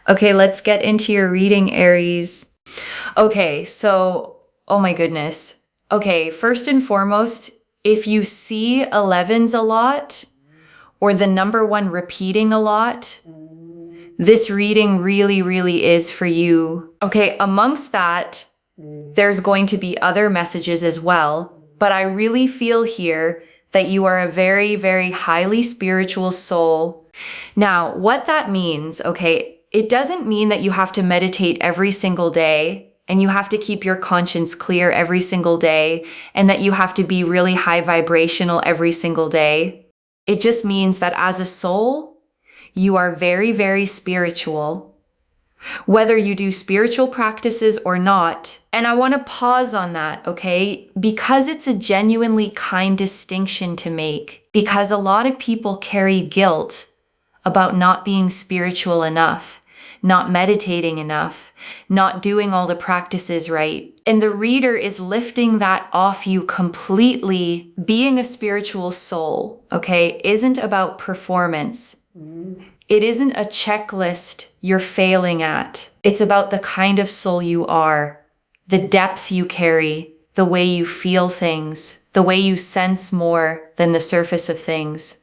Okay, let's get into your reading, Aries. Okay, so, oh my goodness. Okay, first and foremost, if you see 11s a lot or the number one repeating a lot, this reading really, really is for you. Okay, amongst that, there's going to be other messages as well, but I really feel here that you are a very, very highly spiritual soul. Now, what that means, okay, it doesn't mean that you have to meditate every single day and you have to keep your conscience clear every single day and that you have to be really high vibrational every single day. It just means that as a soul, you are very, very spiritual, whether you do spiritual practices or not. And I want to pause on that, okay? Because it's a genuinely kind distinction to make, because a lot of people carry guilt about not being spiritual enough, not meditating enough, not doing all the practices right. And the reader is lifting that off you completely. Being a spiritual soul, okay, isn't about performance. It isn't a checklist you're failing at. It's about the kind of soul you are, the depth you carry, the way you feel things, the way you sense more than the surface of things.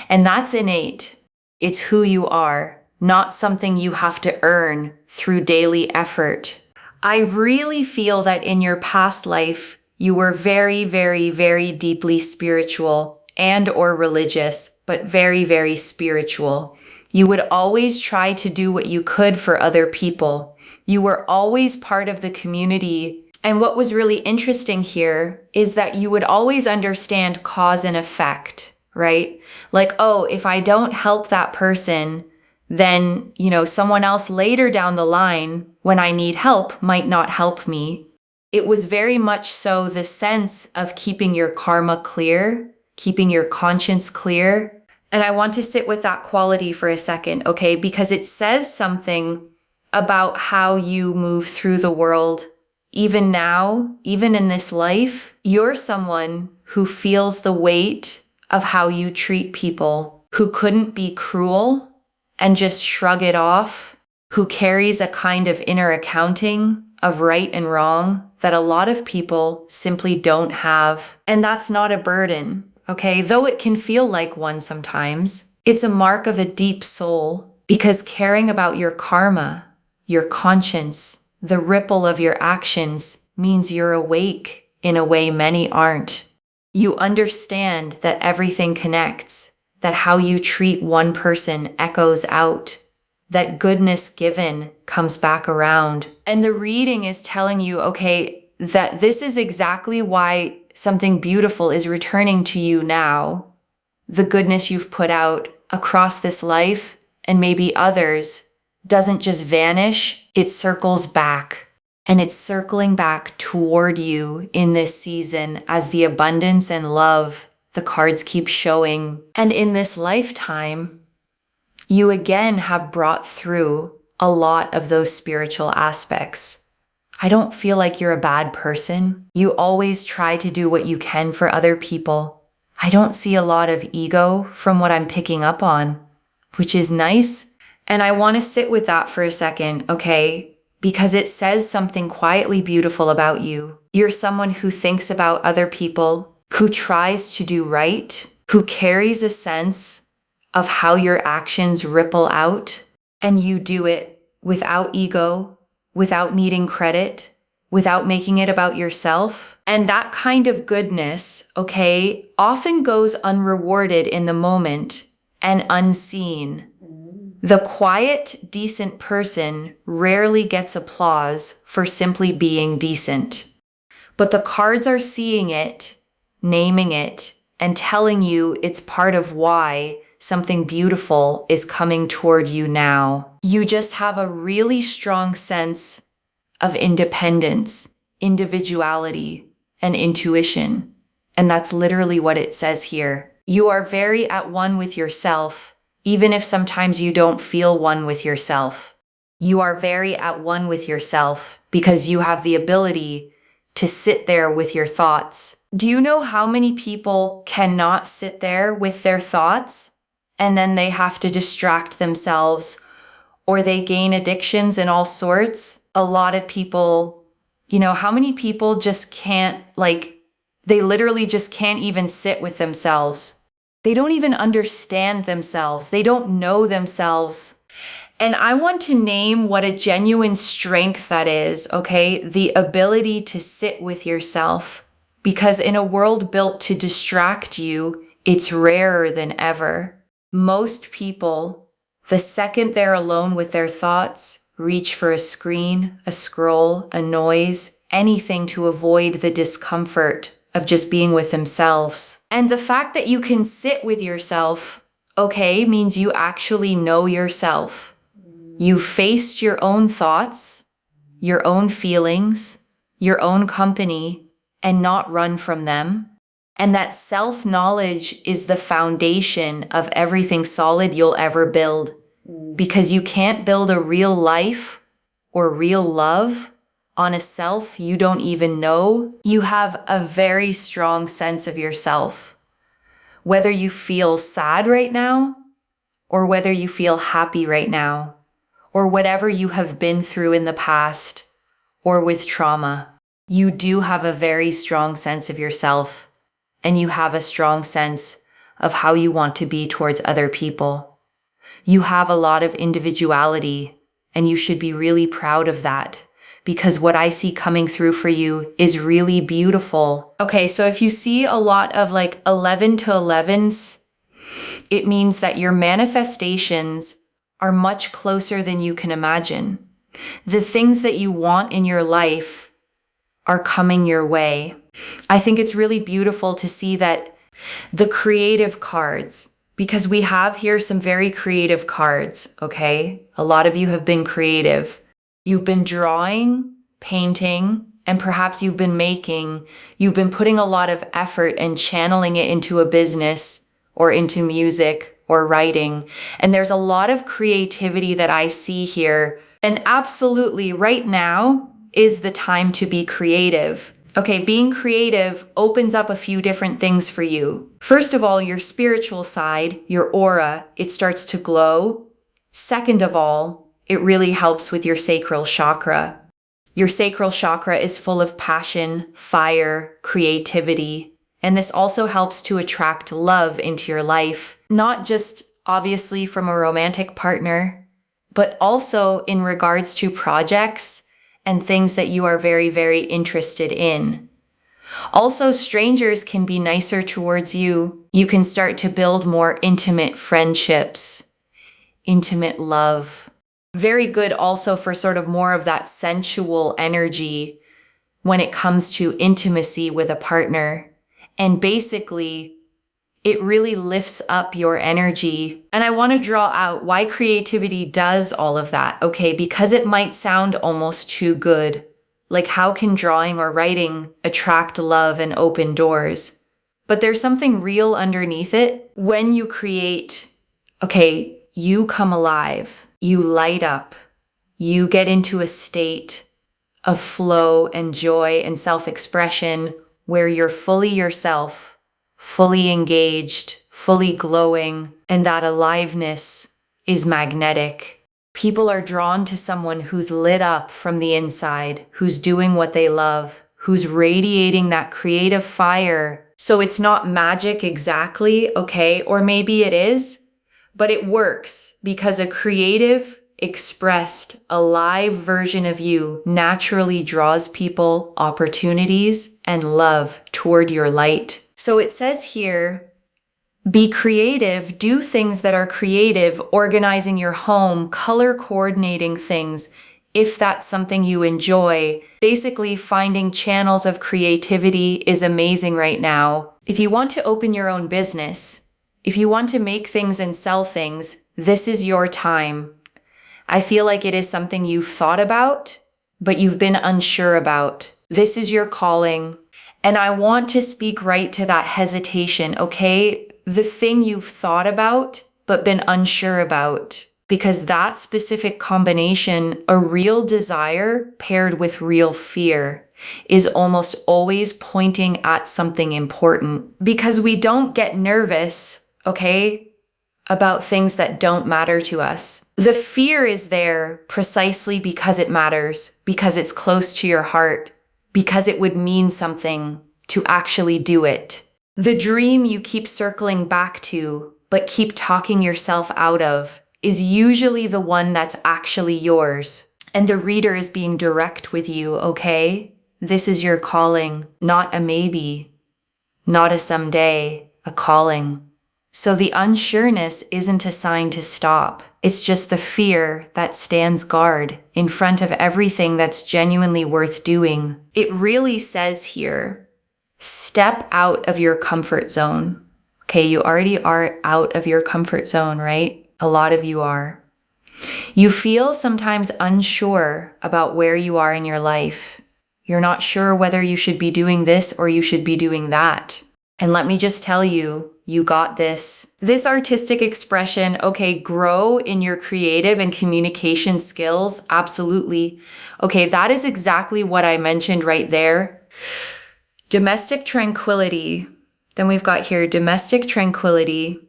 And that's innate. It's who you are, not something you have to earn through daily effort. I really feel that in your past life, you were very, very, very deeply spiritual and or religious, but very, very spiritual. You would always try to do what you could for other people. You were always part of the community. And what was really interesting here is that you would always understand cause and effect, right? Like, oh, if I don't help that person, then, someone else later down the line, when I need help, might not help me. It was very much so the sense of keeping your karma clear, keeping your conscience clear. And I want to sit with that quality for a second, okay? Because it says something about how you move through the world. Even now, even in this life, you're someone who feels the weight of how you treat people, who couldn't be cruel and just shrug it off, who carries a kind of inner accounting of right and wrong that a lot of people simply don't have. And that's not a burden, okay? Though it can feel like one sometimes, it's a mark of a deep soul, because caring about your karma, your conscience, the ripple of your actions means you're awake in a way many aren't. You understand that everything connects, that how you treat one person echoes out, that goodness given comes back around. And the reading is telling you, okay, that this is exactly why something beautiful is returning to you now. The goodness you've put out across this life and maybe others doesn't just vanish, it circles back. And it's circling back toward you in this season as the abundance and love the cards keep showing. And in this lifetime, you again have brought through a lot of those spiritual aspects. I don't feel like you're a bad person. You always try to do what you can for other people. I don't see a lot of ego from what I'm picking up on, which is nice. And I want to sit with that for a second, okay? Because it says something quietly beautiful about you. You're someone who thinks about other people, who tries to do right, who carries a sense of how your actions ripple out, and you do it without ego, without needing credit, without making it about yourself. And that kind of goodness, okay, often goes unrewarded in the moment and unseen. The quiet, decent person rarely gets applause for simply being decent. But the cards are seeing it, naming it, and telling you it's part of why something beautiful is coming toward you now. You just have a really strong sense of independence, individuality, and intuition. And that's literally what it says here. You are very at one with yourself, even if sometimes you don't feel one with yourself. You are very at one with yourself because you have the ability to sit there with your thoughts. Do you know how many people cannot sit there with their thoughts and then they have to distract themselves or they gain addictions and all sorts. A lot of people, how many people just can't, they literally just can't even sit with themselves. They don't even understand themselves. They don't know themselves. And I want to name what a genuine strength that is, okay? The ability to sit with yourself. Because in a world built to distract you, it's rarer than ever. Most people, the second they're alone with their thoughts, reach for a screen, a scroll, a noise, anything to avoid the discomfort of just being with themselves. And the fact that you can sit with yourself, okay, means you actually know yourself. You faced your own thoughts, your own feelings, your own company, and not run from them. And that self-knowledge is the foundation of everything solid you'll ever build. Because you can't build a real life or real love on a self you don't even know. You have a very strong sense of yourself. Whether you feel sad right now, or whether you feel happy right now, or whatever you have been through in the past, or with trauma, you do have a very strong sense of yourself, and you have a strong sense of how you want to be towards other people. You have a lot of individuality, and you should be really proud of that, because what I see coming through for you is really beautiful. Okay, so if you see a lot of 11 to 11s, it means that your manifestations are much closer than you can imagine. The things that you want in your life are coming your way. I think it's really beautiful to see that the creative cards, because we have here some very creative cards, okay? A lot of you have been creative. You've been drawing, painting, and perhaps you've been putting a lot of effort and channeling it into a business or into music or writing. And there's a lot of creativity that I see here. And absolutely right now is the time to be creative. Okay, being creative opens up a few different things for you. First of all, your spiritual side, your aura, it starts to glow. Second of all, it really helps with your sacral chakra. Your sacral chakra is full of passion, fire, creativity, and this also helps to attract love into your life, not just obviously from a romantic partner, but also in regards to projects and things that you are very, very interested in. Also, strangers can be nicer towards you. You can start to build more intimate friendships, intimate love. Very good also for sort of more of that sensual energy when it comes to intimacy with a partner. And basically, it really lifts up your energy. And I want to draw out why creativity does all of that, okay? Because it might sound almost too good. Like, how can drawing or writing attract love and open doors? But there's something real underneath it. When you create, okay, you come alive, you light up, you get into a state of flow and joy and self-expression where you're fully yourself, fully engaged, fully glowing, and that aliveness is magnetic. People are drawn to someone who's lit up from the inside, who's doing what they love, who's radiating that creative fire. So it's not magic exactly, okay? Or maybe it is, but it works because a creative, expressed, alive version of you naturally draws people, opportunities, and love toward your light. So it says here, be creative, do things that are creative, organizing your home, color coordinating things, if that's something you enjoy. Basically, finding channels of creativity is amazing right now. If you want to open your own business, if you want to make things and sell things, this is your time. I feel like it is something you've thought about, but you've been unsure about. This is your calling. And I want to speak right to that hesitation, okay? The thing you've thought about, but been unsure about. Because that specific combination, a real desire paired with real fear, is almost always pointing at something important. Because we don't get nervous, okay? about things that don't matter to us. The fear is there precisely because it matters, because it's close to your heart, because it would mean something to actually do it. The dream you keep circling back to, but keep talking yourself out of, is usually the one that's actually yours. And the reader is being direct with you, okay? This is your calling, not a maybe, not a someday, a calling. So the unsureness isn't a sign to stop. It's just the fear that stands guard in front of everything that's genuinely worth doing. It really says here, step out of your comfort zone. Okay, you already are out of your comfort zone, right? A lot of you are. You feel sometimes unsure about where you are in your life. You're not sure whether you should be doing this or you should be doing that. And let me just tell you, you got this. This artistic expression, okay, grow in your creative and communication skills. Absolutely. Okay, that is exactly what I mentioned right there. Domestic tranquility. Then we've got here domestic tranquility.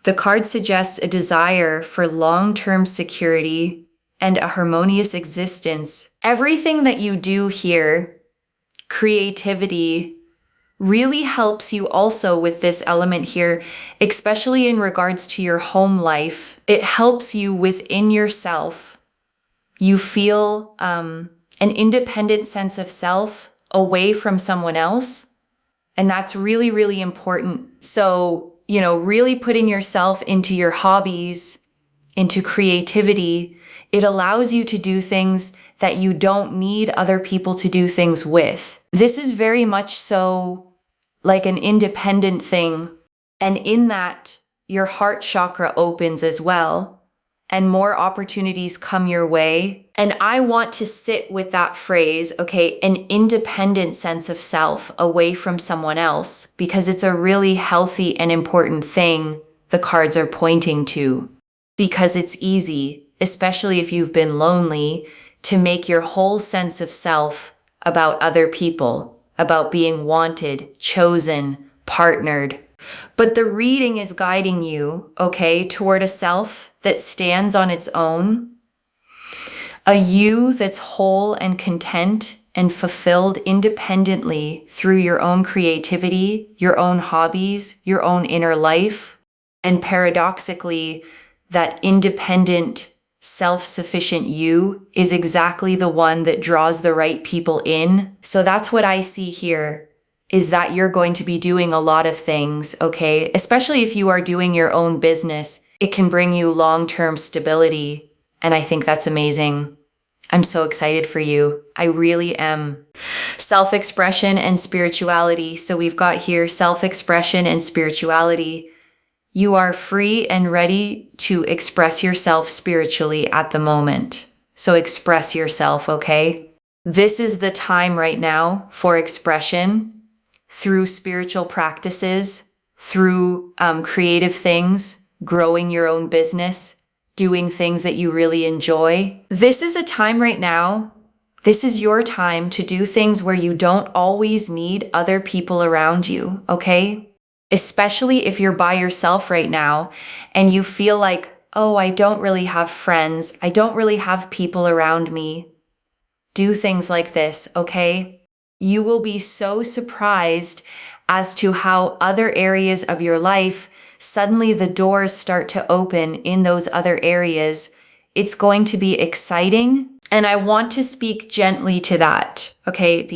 The card suggests a desire for long-term security and a harmonious existence. Everything that you do here, creativity, really helps you also with this element here, especially in regards to your home life. It helps you within yourself. You feel an independent sense of self away from someone else. And that's really, really important. So, really putting yourself into your hobbies, into creativity, it allows you to do things that you don't need other people to do things with. This is very much so like an independent thing. And in that, your heart chakra opens as well, and more opportunities come your way. And I want to sit with that phrase, okay, an independent sense of self away from someone else, because it's a really healthy and important thing the cards are pointing to. Because it's easy, especially if you've been lonely, to make your whole sense of self about other people, about being wanted, chosen, partnered. But the reading is guiding you, okay, toward a self that stands on its own, a you that's whole and content and fulfilled independently through your own creativity, your own hobbies, your own inner life. And paradoxically, that independent, self-sufficient you is exactly the one that draws the right people in. So that's what I see here, is that you're going to be doing a lot of things, okay? Especially if you are doing your own business, it can bring you long-term stability. And I think that's amazing. I'm so excited for you. I really am. Self-expression and spirituality. So we've got here self-expression and spirituality. You are free and ready to express yourself spiritually at the moment. So express yourself, okay? This is the time right now for expression through spiritual practices, through creative things, growing your own business, doing things that you really enjoy. This is a time right now. This is your time to do things where you don't always need other people around you, okay? Especially if you're by yourself right now and you feel like, oh, I don't really have friends. I don't really have people around me. Do things like this, okay? You will be so surprised as to how other areas of your life, suddenly the doors start to open in those other areas. It's going to be exciting. And I want to speak gently to that, okay?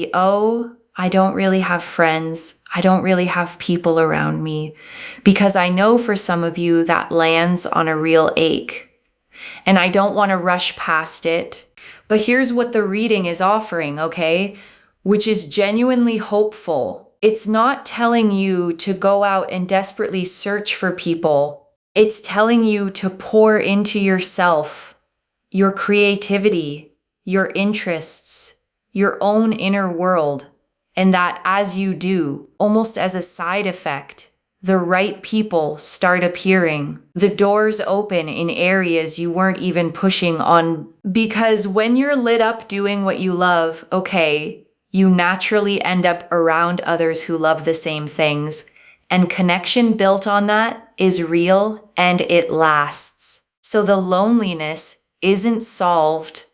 I don't really have friends. I don't really have people around me, because I know for some of you that lands on a real ache, and I don't want to rush past it. But here's what the reading is offering, okay? Which is genuinely hopeful. It's not telling you to go out and desperately search for people. It's telling you to pour into yourself, your creativity, your interests, your own inner world. And that as you do, almost as a side effect, the right people start appearing. The doors open in areas you weren't even pushing on. Because when you're lit up doing what you love, okay, you naturally end up around others who love the same things. And connection built on that is real and it lasts. So the loneliness isn't solved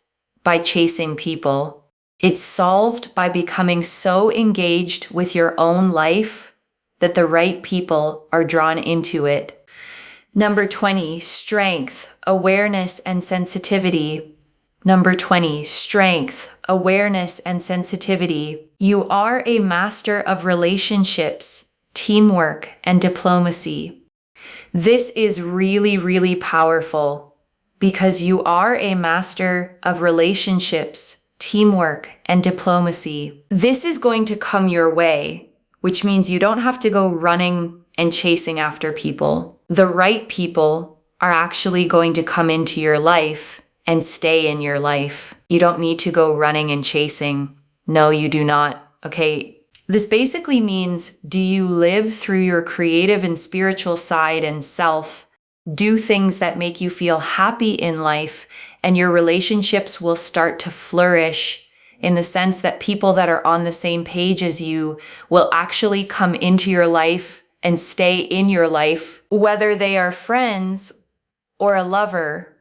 by chasing people. It's solved by becoming so engaged with your own life that the right people are drawn into it. Number 20, strength, awareness, and sensitivity. Number 20, strength, awareness, and sensitivity. You are a master of relationships, teamwork, and diplomacy. This is really, really powerful because you are a master of relationships, teamwork, and diplomacy. This is going to come your way, which means you don't have to go running and chasing after people. The right people are actually going to come into your life and stay in your life. You don't need to go running and chasing. No, you do not. Okay. This basically means, do you live through your creative and spiritual side and self, do things that make you feel happy in life, and your relationships will start to flourish in the sense that people that are on the same page as you will actually come into your life and stay in your life, whether they are friends or a lover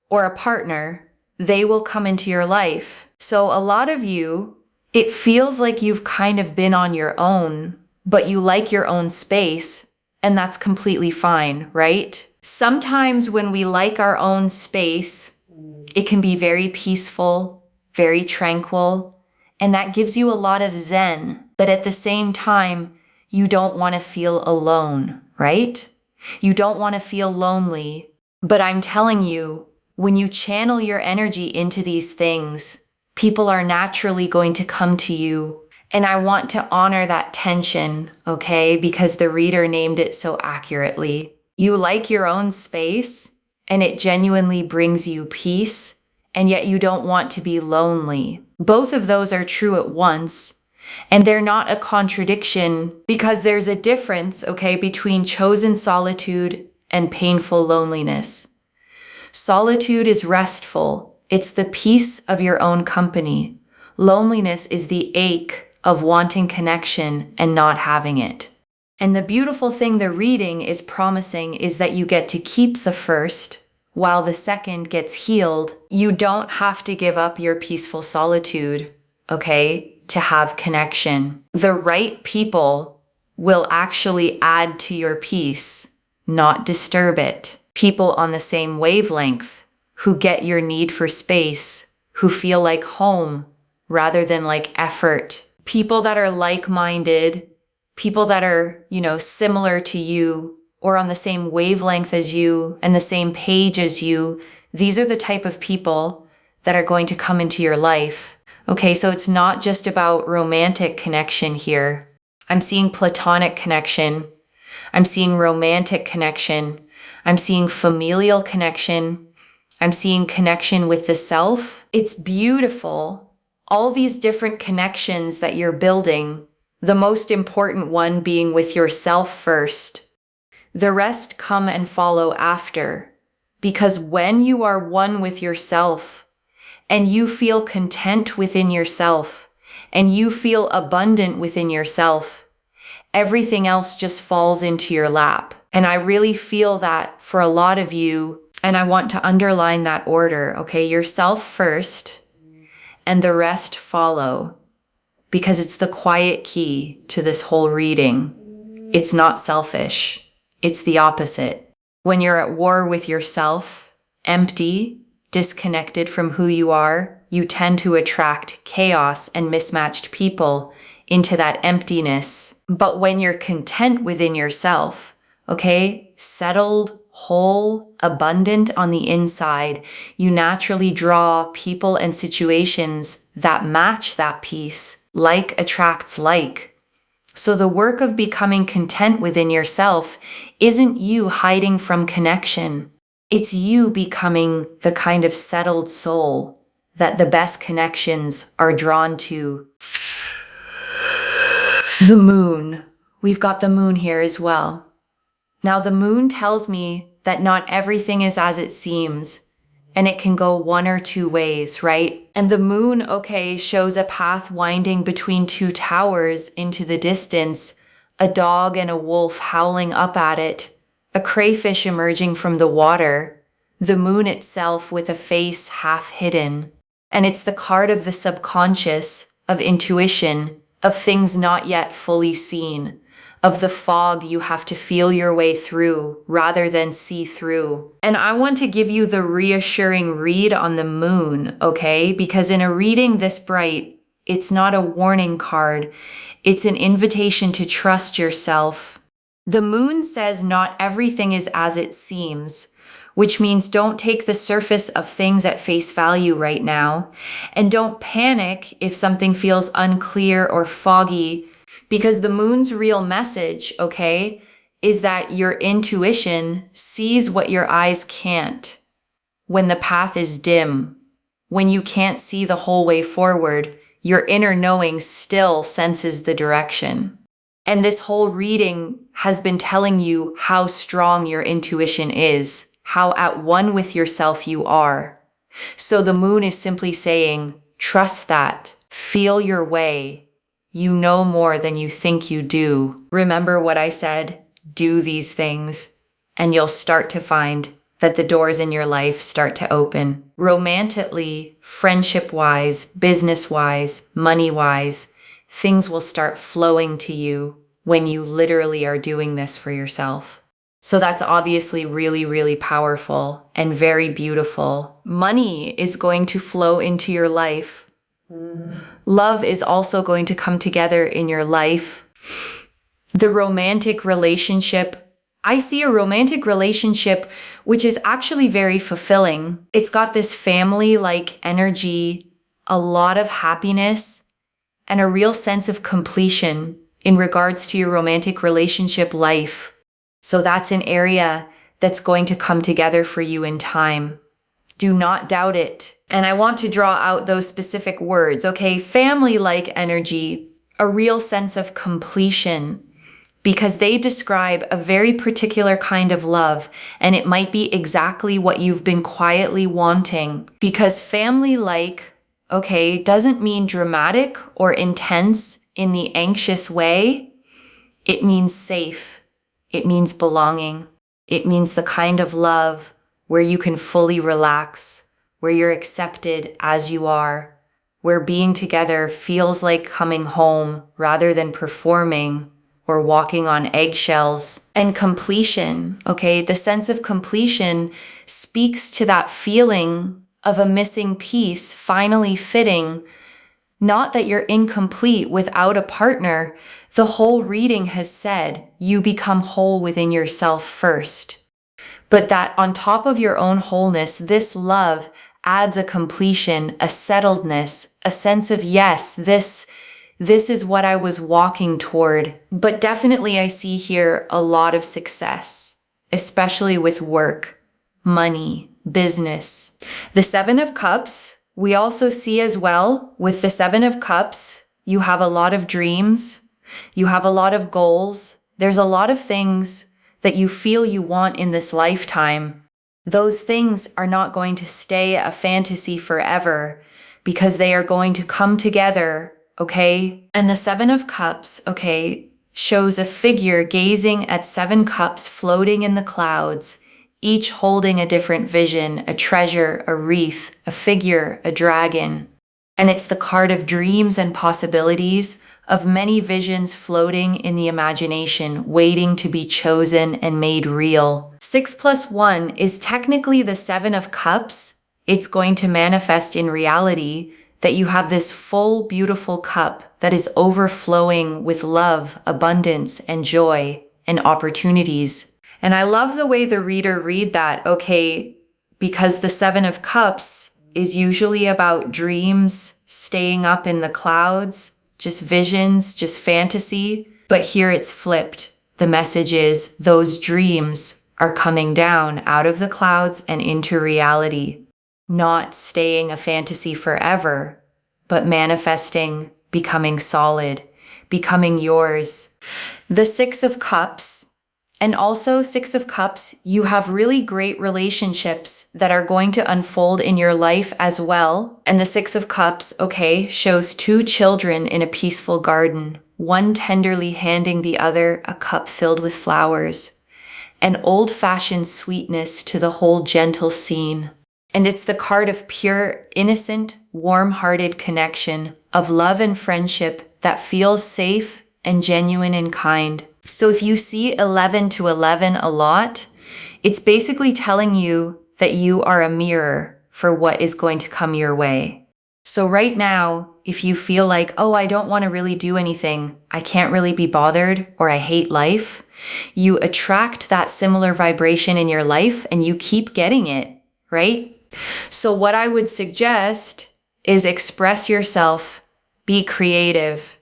or a partner, they will come into your life. So a lot of you, it feels like you've kind of been on your own, but you like your own space, and that's completely fine, right? Sometimes when we like our own space, it can be very peaceful, very tranquil, and that gives you a lot of zen. But at the same time, you don't want to feel alone, right? You don't want to feel lonely. But I'm telling you, when you channel your energy into these things, people are naturally going to come to you. And I want to honor that tension, okay? Because the reader named it so accurately. You like your own space, and it genuinely brings you peace, and yet you don't want to be lonely. Both of those are true at once, and they're not a contradiction because there's a difference, okay, between chosen solitude and painful loneliness. Solitude is restful. It's the peace of your own company. Loneliness is the ache of wanting connection and not having it. And the beautiful thing the reading is promising is that you get to keep the first while the second gets healed. You don't have to give up your peaceful solitude, okay, to have connection. The right people will actually add to your peace, not disturb it. People on the same wavelength who get your need for space, who feel like home rather than like effort. People that are like-minded, people that are, similar to you or on the same wavelength as you and the same page as you. These are the type of people that are going to come into your life. Okay, so it's not just about romantic connection here. I'm seeing platonic connection. I'm seeing romantic connection. I'm seeing familial connection. I'm seeing connection with the self. It's beautiful. All these different connections that you're building, the most important one being with yourself first. The rest come and follow after. Because when you are one with yourself and you feel content within yourself and you feel abundant within yourself, everything else just falls into your lap. And I really feel that for a lot of you, and I want to underline that order, okay? Yourself first, and the rest follow, because it's the quiet key to this whole reading. It's not selfish. It's the opposite. When you're at war with yourself, empty, disconnected from who you are, you tend to attract chaos and mismatched people into that emptiness. But when you're content within yourself, okay, settled, whole, abundant on the inside, you naturally draw people and situations that match that peace. Like attracts like. So the work of becoming content within yourself isn't you hiding from connection. It's you becoming the kind of settled soul that the best connections are drawn to. The moon. We've got the moon here as well. Now the moon tells me that not everything is as it seems, and it can go one or two ways, right? And the moon, okay, shows a path winding between two towers into the distance, a dog and a wolf howling up at it, a crayfish emerging from the water, the moon itself with a face half hidden. And it's the card of the subconscious, of intuition, of things not yet fully seen, of the fog you have to feel your way through rather than see through. And I want to give you the reassuring read on the moon, okay? Because in a reading this bright, it's not a warning card. It's an invitation to trust yourself. The moon says not everything is as it seems, which means don't take the surface of things at face value right now. And don't panic if something feels unclear or foggy, because the moon's real message, okay, is that your intuition sees what your eyes can't. When the path is dim, when you can't see the whole way forward, your inner knowing still senses the direction. And this whole reading has been telling you how strong your intuition is, how at one with yourself you are. So the moon is simply saying, trust that, feel your way. You know more than you think you do. Remember what I said, do these things, and you'll start to find that the doors in your life start to open. Romantically, friendship-wise, business-wise, money-wise, things will start flowing to you when you literally are doing this for yourself. So that's obviously really, really powerful and very beautiful. Money is going to flow into your life. Love is also going to come together in your life. The romantic relationship, I see a romantic relationship which is actually very fulfilling. It's got this family-like energy, a lot of happiness, and a real sense of completion in regards to your romantic relationship life. So that's an area that's going to come together for you in time. Do not doubt it. And I want to draw out those specific words, okay? Family-like energy, a real sense of completion, because they describe a very particular kind of love, and it might be exactly what you've been quietly wanting. Because family-like, okay, doesn't mean dramatic or intense in the anxious way. It means safe. It means belonging. It means the kind of love where you can fully relax, where you're accepted as you are, where being together feels like coming home rather than performing or walking on eggshells. And completion, okay, the sense of completion speaks to that feeling of a missing piece finally fitting. Not that you're incomplete without a partner. The whole reading has said you become whole within yourself first. But that on top of your own wholeness, this love adds a completion, a settledness, a sense of yes, this is what I was walking toward. But definitely I see here a lot of success, especially with work, money, business. The Seven of Cups, we also see as well with the Seven of Cups, you have a lot of dreams, you have a lot of goals. There's a lot of things that you feel you want in this lifetime. Those things are not going to stay a fantasy forever because they are going to come together, okay? And the Seven of Cups, okay, shows a figure gazing at 7 cups floating in the clouds, each holding a different vision, a treasure, a wreath, a figure, a dragon. And it's the card of dreams and possibilities, of many visions floating in the imagination, waiting to be chosen and made real. 6 + 1 is technically the 7 of Cups. It's going to manifest in reality that you have this full, beautiful cup that is overflowing with love, abundance, and joy, and opportunities. And I love the way the reader read that, okay, because the 7 of Cups is usually about dreams, staying up in the clouds, just visions, just fantasy. But here it's flipped. The message is those dreams are coming down out of the clouds and into reality, not staying a fantasy forever, but manifesting, becoming solid, becoming yours. The 6 of Cups, and also 6 of Cups, you have really great relationships that are going to unfold in your life as well. And the 6 of Cups, okay, shows 2 children in a peaceful garden, one tenderly handing the other a cup filled with flowers. an old-fashioned sweetness to the whole gentle scene. And it's the card of pure, innocent, warm-hearted connection, of love and friendship that feels safe and genuine and kind. So if you see 11 to 11 a lot, it's basically telling you that you are a mirror for what is going to come your way. So right now, if you feel like, oh, I don't want to really do anything, I can't really be bothered, or I hate life, you attract that similar vibration in your life and you keep getting it, right? So what I would suggest is express yourself, be creative,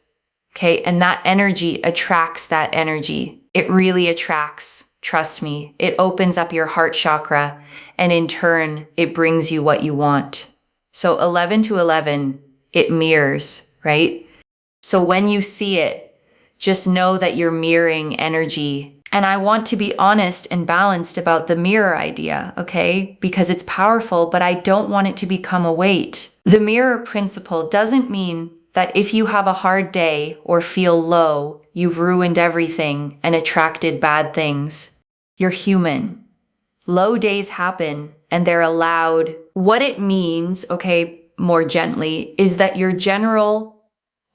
okay? And that energy attracts that energy. It really attracts, trust me. It opens up your heart chakra, and in turn, it brings you what you want. So 11 to 11, it mirrors, right? So when you see it, just know that you're mirroring energy. And I want to be honest and balanced about the mirror idea, okay? Because it's powerful, but I don't want it to become a weight. The mirror principle doesn't mean that if you have a hard day or feel low, you've ruined everything and attracted bad things. You're human. Low days happen and they're allowed. What it means, okay, more gently, is that your general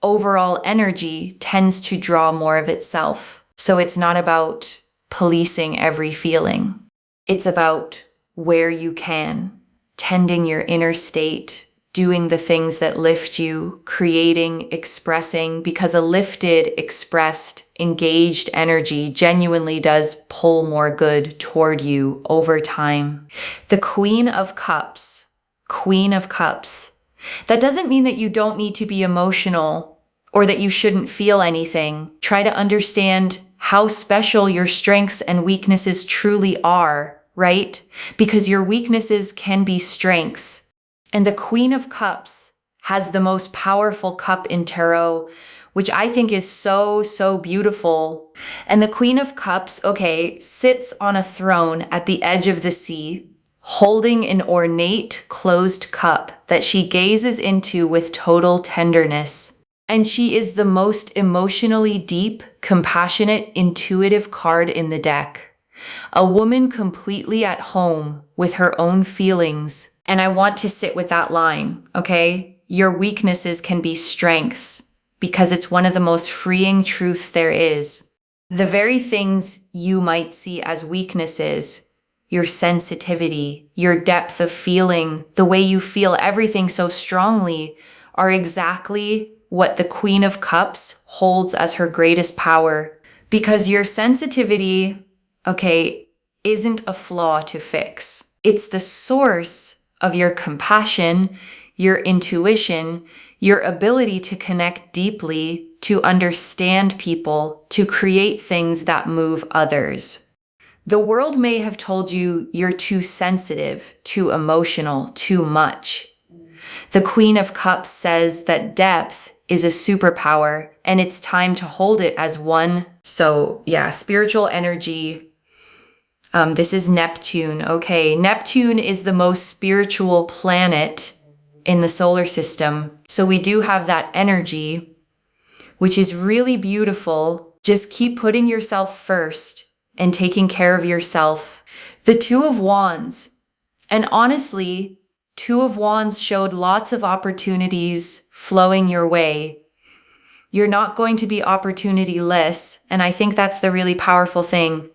overall energy tends to draw more of itself. So it's not about policing every feeling. It's about where you can, tending your inner state, doing the things that lift you, creating, expressing, because a lifted, expressed, engaged energy genuinely does pull more good toward you over time. The Queen of Cups, Queen of Cups. That doesn't mean that you don't need to be emotional or that you shouldn't feel anything. Try to understand how special your strengths and weaknesses truly are, right? Because your weaknesses can be strengths. And the Queen of Cups has the most powerful cup in tarot, which I think is so, so beautiful. And the Queen of Cups, okay, sits on a throne at the edge of the sea, holding an ornate closed cup that she gazes into with total tenderness. And she is the most emotionally deep, compassionate, intuitive card in the deck. A woman completely at home with her own feelings. And I want to sit with that line, okay? Your weaknesses can be strengths because it's one of the most freeing truths there is. The very things you might see as weaknesses, your sensitivity, your depth of feeling, the way you feel everything so strongly, are exactly what the Queen of Cups holds as her greatest power. Because your sensitivity, okay, isn't a flaw to fix. It's the source of your compassion, your intuition, your ability to connect deeply, to understand people, to create things that move others. The world may have told you you're too sensitive, too emotional, too much. The Queen of Cups says that depth is a superpower and it's time to hold it as one. So yeah, spiritual energy. This is Neptune. Okay, Neptune is the most spiritual planet in the solar system. So we do have that energy, which is really beautiful. Just keep putting yourself first and taking care of yourself. The Two of Wands. And honestly, Two of Wands showed lots of opportunities flowing your way. You're not going to be opportunity-less, and I think that's the really powerful thing.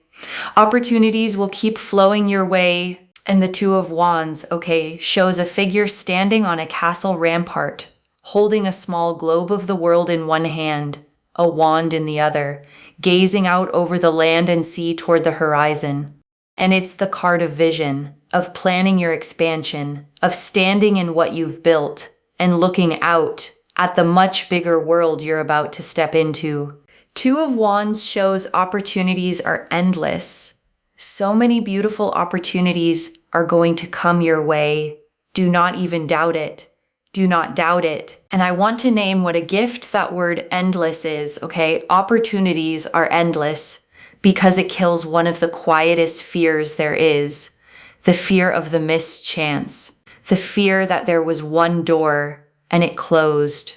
Opportunities will keep flowing your way, and the Two of Wands, okay, shows a figure standing on a castle rampart, holding a small globe of the world in one hand, a wand in the other, gazing out over the land and sea toward the horizon. And it's the card of vision, of planning your expansion, of standing in what you've built, and looking out at the much bigger world you're about to step into. Two of Wands shows opportunities are endless. So many beautiful opportunities are going to come your way. Do not even doubt it. Do not doubt it. And I want to name what a gift that word endless is, okay? Opportunities are endless because it kills one of the quietest fears there is. The fear of the missed chance. The fear that there was one door and it closed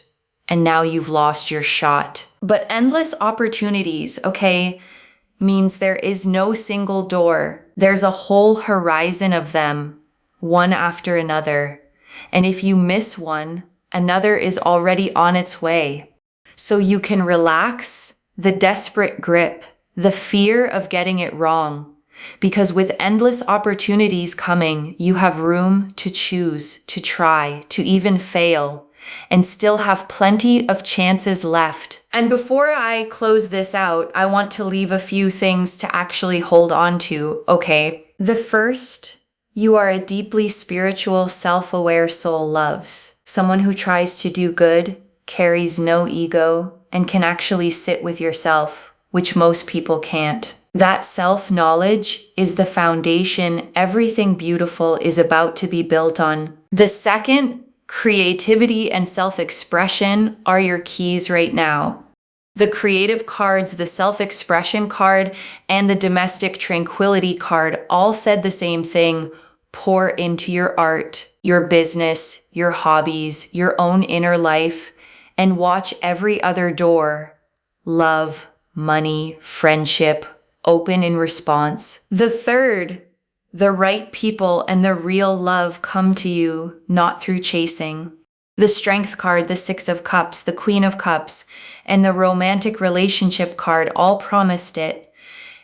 and now you've lost your shot. But endless opportunities, okay? means there is no single door. There's a whole horizon of them, one after another. And if you miss one, another is already on its way. So you can relax the desperate grip, the fear of getting it wrong. Because with endless opportunities coming, you have room to choose, to try, to even fail, and still have plenty of chances left. And before I close this out, I want to leave a few things to actually hold on to, okay? The first, you are a deeply spiritual, self-aware soul loves. Someone who tries to do good, carries no ego, and can actually sit with yourself, which most people can't. That self-knowledge is the foundation everything beautiful is about to be built on. The second, creativity and self-expression are your keys right now. The creative cards, the self-expression card, and the domestic tranquility card all said the same thing. Pour into your art, your business, your hobbies, your own inner life, and watch every other door, love, money, friendship, open in response. The third, the right people and the real love come to you, not through chasing. The Strength card, the Six of Cups, the Queen of Cups, and the Romantic Relationship card all promised it.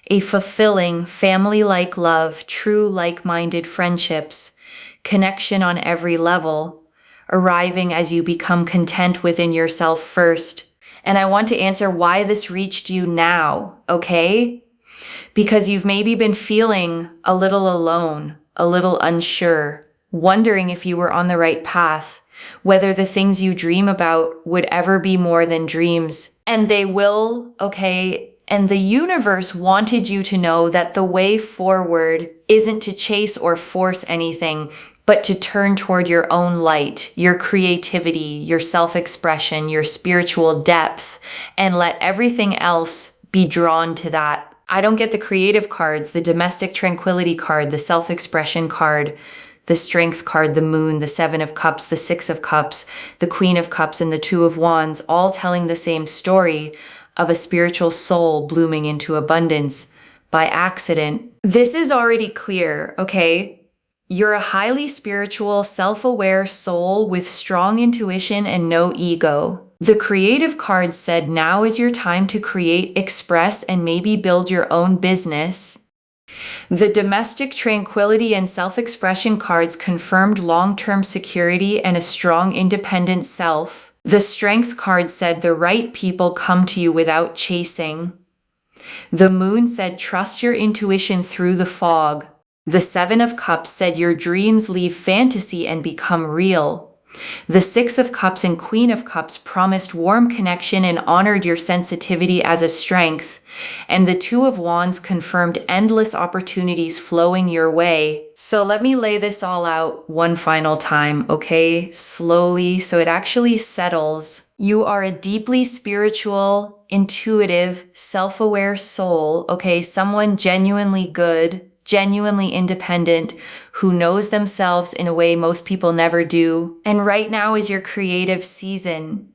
A fulfilling, family-like love, true like-minded friendships, connection on every level, arriving as you become content within yourself first. And I want to answer why this reached you now, okay? Because you've maybe been feeling a little alone, a little unsure, wondering if you were on the right path, whether the things you dream about would ever be more than dreams. And they will, okay? And the universe wanted you to know that the way forward isn't to chase or force anything, but to turn toward your own light, your creativity, your self-expression, your spiritual depth, and let everything else be drawn to that. I don't get the creative cards, the domestic tranquility card, the self-expression card, the Strength card, the Moon, the Seven of Cups, the Six of Cups, the Queen of Cups, and the Two of Wands, all telling the same story of a spiritual soul blooming into abundance by accident. This is already clear, okay? You're a highly spiritual, self-aware soul with strong intuition and no ego. The creative card said now is your time to create, express, and maybe build your own business. The domestic tranquility and self-expression cards confirmed long-term security and a strong independent self. The Strength card said the right people come to you without chasing. The Moon said trust your intuition through the fog. The Seven of Cups said your dreams leave fantasy and become real. The Six of Cups and Queen of Cups promised warm connection and honored your sensitivity as a strength. And the Two of Wands confirmed endless opportunities flowing your way. So let me lay this all out one final time, okay? Slowly, so it actually settles. You are a deeply spiritual, intuitive, self-aware soul, okay? Someone genuinely good, genuinely independent, who knows themselves in a way most people never do. And right now is your creative season,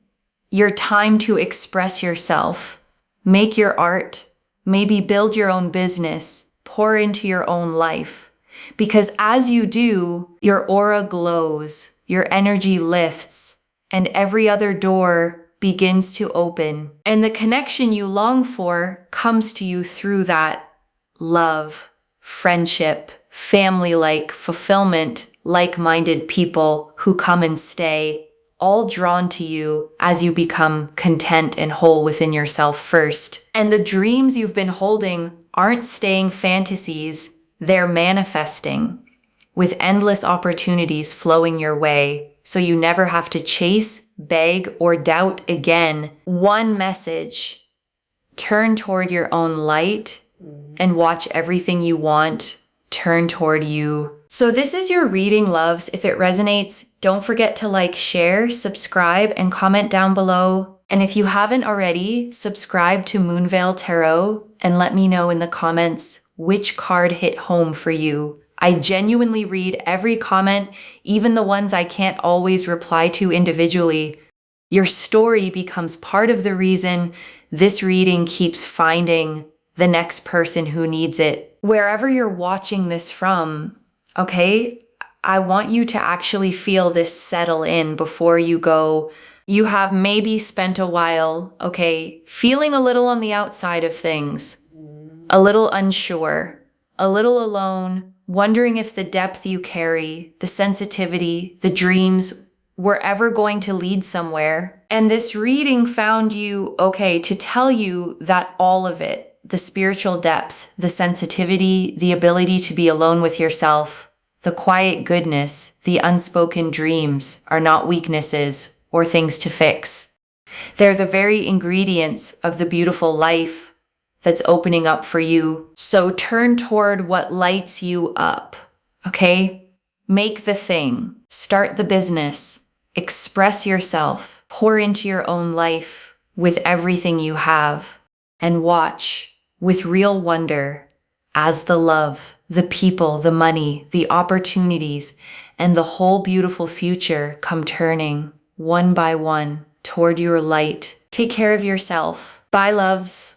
your time to express yourself, make your art, maybe build your own business, pour into your own life. Because as you do, your aura glows, your energy lifts, and every other door begins to open. And the connection you long for comes to you through that love, friendship, family-like, fulfillment, like-minded people who come and stay, all drawn to you as you become content and whole within yourself first. And the dreams you've been holding aren't staying fantasies, they're manifesting, with endless opportunities flowing your way, so you never have to chase, beg, or doubt again. One message: turn toward your own light, and watch everything you want turn toward you. So this is your reading, loves. If it resonates, don't forget to like, share, subscribe, and comment down below. And if you haven't already, subscribe to Moonveil Tarot and let me know in the comments which card hit home for you. I genuinely read every comment, even the ones I can't always reply to individually. Your story becomes part of the reason this reading keeps finding the next person who needs it. Wherever you're watching this from, okay, I want you to actually feel this settle in before you go. You have maybe spent a while, okay, feeling a little on the outside of things, a little unsure, a little alone, wondering if the depth you carry, the sensitivity, the dreams were ever going to lead somewhere. And this reading found you, okay, to tell you that all of it, the spiritual depth, the sensitivity, the ability to be alone with yourself, the quiet goodness, the unspoken dreams are not weaknesses or things to fix. They're the very ingredients of the beautiful life that's opening up for you. So turn toward what lights you up, okay? Make the thing, start the business, express yourself, pour into your own life with everything you have, and watch with real wonder as the love, the people, the money, the opportunities, and the whole beautiful future come turning one by one toward your light. Take care of yourself. Bye, loves.